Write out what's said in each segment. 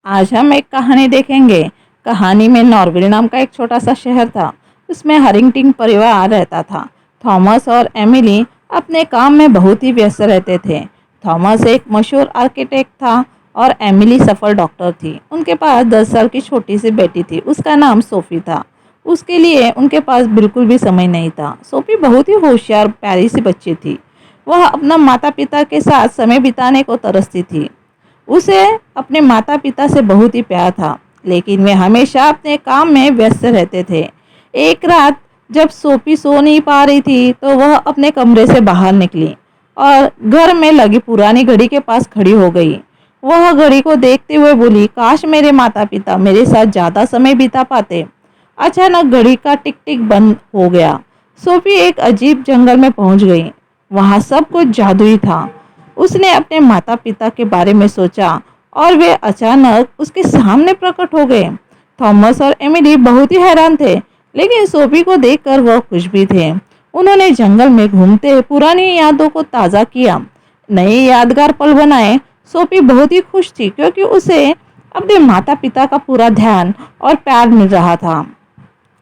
आज हम एक कहानी देखेंगे। कहानी में नॉर्विल नाम का एक छोटा सा शहर था। उसमें हरिंगटन परिवार रहता था। थॉमस और एमिली अपने काम में बहुत ही व्यस्त रहते थे। थॉमस एक मशहूर आर्किटेक्ट था और एमिली सफल डॉक्टर थी। उनके पास 10 साल की छोटी सी बेटी थी, उसका नाम सोफी था। उसके लिए उनके पास बिल्कुल भी समय नहीं था। सोफी बहुत ही होशियार प्यारी सी बच्ची थी। वह अपना माता पिता के साथ समय बिताने को तरसती थी। उसे अपने माता पिता से बहुत ही प्यार था, लेकिन वे हमेशा अपने काम में व्यस्त रहते थे। एक रात जब सोफी सो नहीं पा रही थी तो वह अपने कमरे से बाहर निकली और घर में लगी पुरानी घड़ी के पास खड़ी हो गई। वह घड़ी को देखते हुए बोली, काश मेरे माता पिता मेरे साथ ज़्यादा समय बिता पाते। अचानक घड़ी का टिक टिक बंद हो गया। सोफी एक अजीब जंगल में पहुंच गई। वहां सब कुछ जादुई था। उसने अपने माता पिता के बारे में सोचा और वे अचानक उसके सामने प्रकट हो गए। थॉमस और एमिली बहुत ही हैरान थे, लेकिन सोफी को देखकर वह खुश भी थे। उन्होंने जंगल में घूमते पुरानी यादों को ताज़ा किया, नए यादगार पल बनाए। सोफी बहुत ही खुश थी क्योंकि उसे अपने माता पिता का पूरा ध्यान और प्यार मिल रहा था।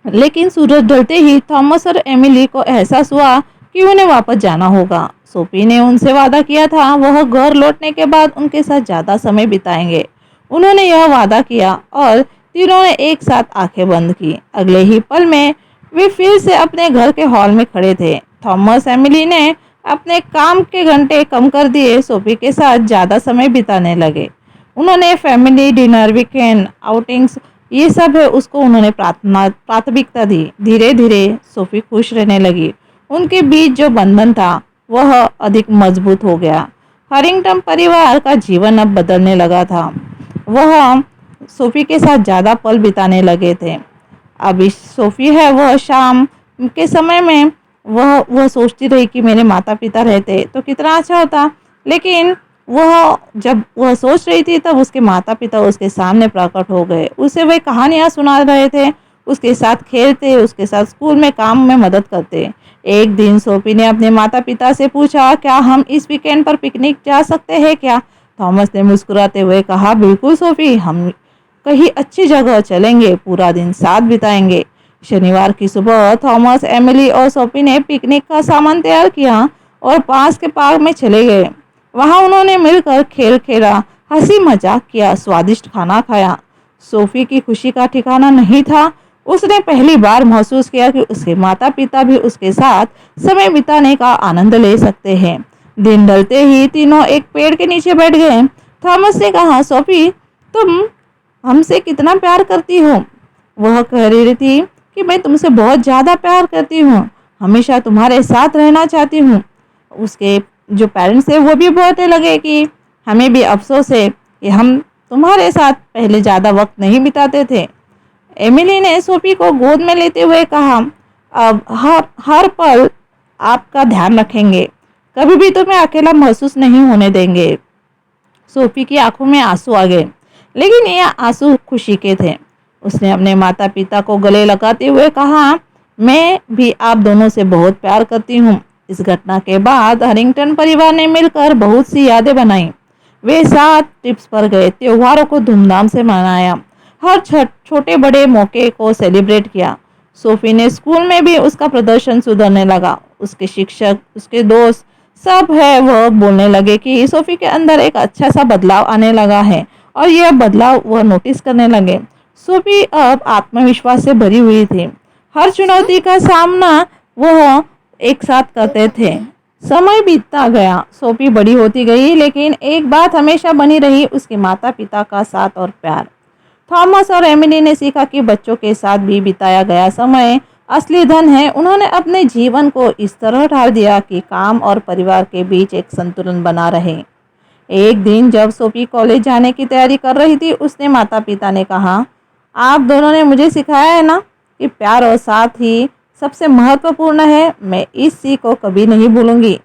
लेकिन सूरज ढलते ही थॉमस और एमिली को एहसास हुआ कि उन्हें वापस जाना होगा। सोफी ने उनसे वादा किया था वह घर लौटने के बाद उनके साथ ज़्यादा समय बिताएंगे। उन्होंने यह वादा किया और तीनों ने एक साथ आंखें बंद की। अगले ही पल में वे फिर से अपने घर के हॉल में खड़े थे। थॉमस एमिली ने अपने काम के घंटे कम कर दिए, सोफी के साथ ज़्यादा समय बिताने लगे। उन्होंने फैमिली डिनर, वीकेंड आउटिंग्स, ये सब है उसको उन्होंने प्राथमिकता दी। धीरे धीरे सोफी खुश रहने लगी। उनके बीच जो बंधन था वह अधिक मजबूत हो गया। हरिंगटन परिवार का जीवन अब बदलने लगा था। वह सोफी के साथ ज़्यादा पल बिताने लगे थे। अभी सोफी है वह शाम के समय में वह सोचती रही कि मेरे माता पिता रहते तो कितना अच्छा होता। लेकिन वह जब वह सोच रही थी तब उसके माता पिता उसके सामने प्रकट हो गए। उसे वे कहानियाँ सुना रहे थे, उसके साथ खेलते, उसके साथ स्कूल में काम में मदद करते। एक दिन सोफी ने अपने माता पिता से पूछा, क्या हम इस वीकेंड पर पिकनिक जा सकते हैं क्या? थॉमस ने मुस्कुराते हुए कहा, बिल्कुल सोफी, हम कहीं अच्छी जगह चलेंगे, पूरा दिन साथ बिताएंगे। शनिवार की सुबह थॉमस, एमिली और सोफी ने पिकनिक का सामान तैयार किया और पास के पार्क में चले गए। वहां उन्होंने मिलकर खेल खेला, हंसी मजाक किया, स्वादिष्ट खाना खाया। सोफी की खुशी का ठिकाना नहीं था। उसने पहली बार महसूस किया कि उसके माता पिता भी उसके साथ समय बिताने का आनंद ले सकते हैं। दिन ढलते ही तीनों एक पेड़ के नीचे बैठ गए। थॉमस ने कहा, सोफी, तुम हमसे कितना प्यार करती हो? वह कह रही थी कि मैं तुमसे बहुत ज़्यादा प्यार करती हूँ, हमेशा तुम्हारे साथ रहना चाहती हूँ। उसके जो पेरेंट्स थे वो भी बोलने लगे कि हमें भी अफसोस है कि हम तुम्हारे साथ पहले ज़्यादा वक्त नहीं बिताते थे। एमिली ने सोफी को गोद में लेते हुए कहा, अब हर हर पल आपका ध्यान रखेंगे, कभी भी तुम्हें अकेला महसूस नहीं होने देंगे। सोफी की आंखों में आंसू आ गए, लेकिन ये आंसू खुशी के थे। उसने अपने माता पिता को गले लगाते हुए कहा, मैं भी आप दोनों से बहुत प्यार करती हूँ। इस घटना के बाद हरिंगटन परिवार ने मिलकर बहुत सी यादें बनाई। वे साथ ट्रिप्स पर गए, त्योहारों को धूमधाम से मनाया, हर छोटे बड़े मौके को सेलिब्रेट किया। सोफी ने स्कूल में भी उसका प्रदर्शन सुधरने लगा। उसके शिक्षक, उसके दोस्त सब है वह बोलने लगे कि सोफी के अंदर एक अच्छा सा बदलाव आने लगा है और यह बदलाव वह नोटिस करने लगे। सोफी अब आत्मविश्वास से भरी हुई थी। हर चुनौती का सामना वह एक साथ करते थे। समय बीतता गया, सोफी बड़ी होती गई, लेकिन एक बात हमेशा बनी रही, उसके माता पिता का साथ और प्यार। थॉमस और एमिली ने सीखा कि बच्चों के साथ भी बिताया गया समय असली धन है। उन्होंने अपने जीवन को इस तरह ढाल दिया कि काम और परिवार के बीच एक संतुलन बना रहे। एक दिन जब सोफी कॉलेज जाने की तैयारी कर रही थी, उसने माता पिता ने कहा, आप दोनों ने मुझे सिखाया है ना कि प्यार और साथ ही सबसे महत्वपूर्ण है। मैं इस सीख को कभी नहीं भूलूंगी।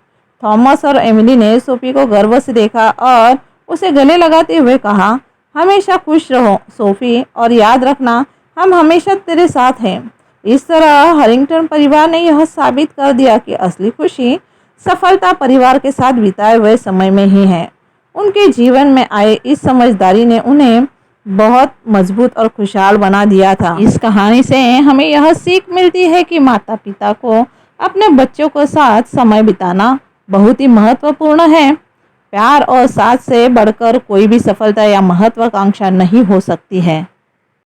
थॉमस और एमिली ने सोफी को गर्व से देखा और उसे गले लगाते हुए कहा, हमेशा खुश रहो सोफी, और याद रखना हम हमेशा तेरे साथ हैं। इस तरह हरिंगटन परिवार ने यह साबित कर दिया कि असली खुशी सफलता परिवार के साथ बिताए हुए समय में ही है। उनके जीवन में आए इस समझदारी ने उन्हें बहुत मजबूत और खुशहाल बना दिया था। इस कहानी से हमें यह सीख मिलती है कि माता पिता को अपने बच्चों के साथ समय बिताना बहुत ही महत्वपूर्ण है। प्यार और साथ से बढ़कर कोई भी सफलता या महत्वाकांक्षा नहीं हो सकती है।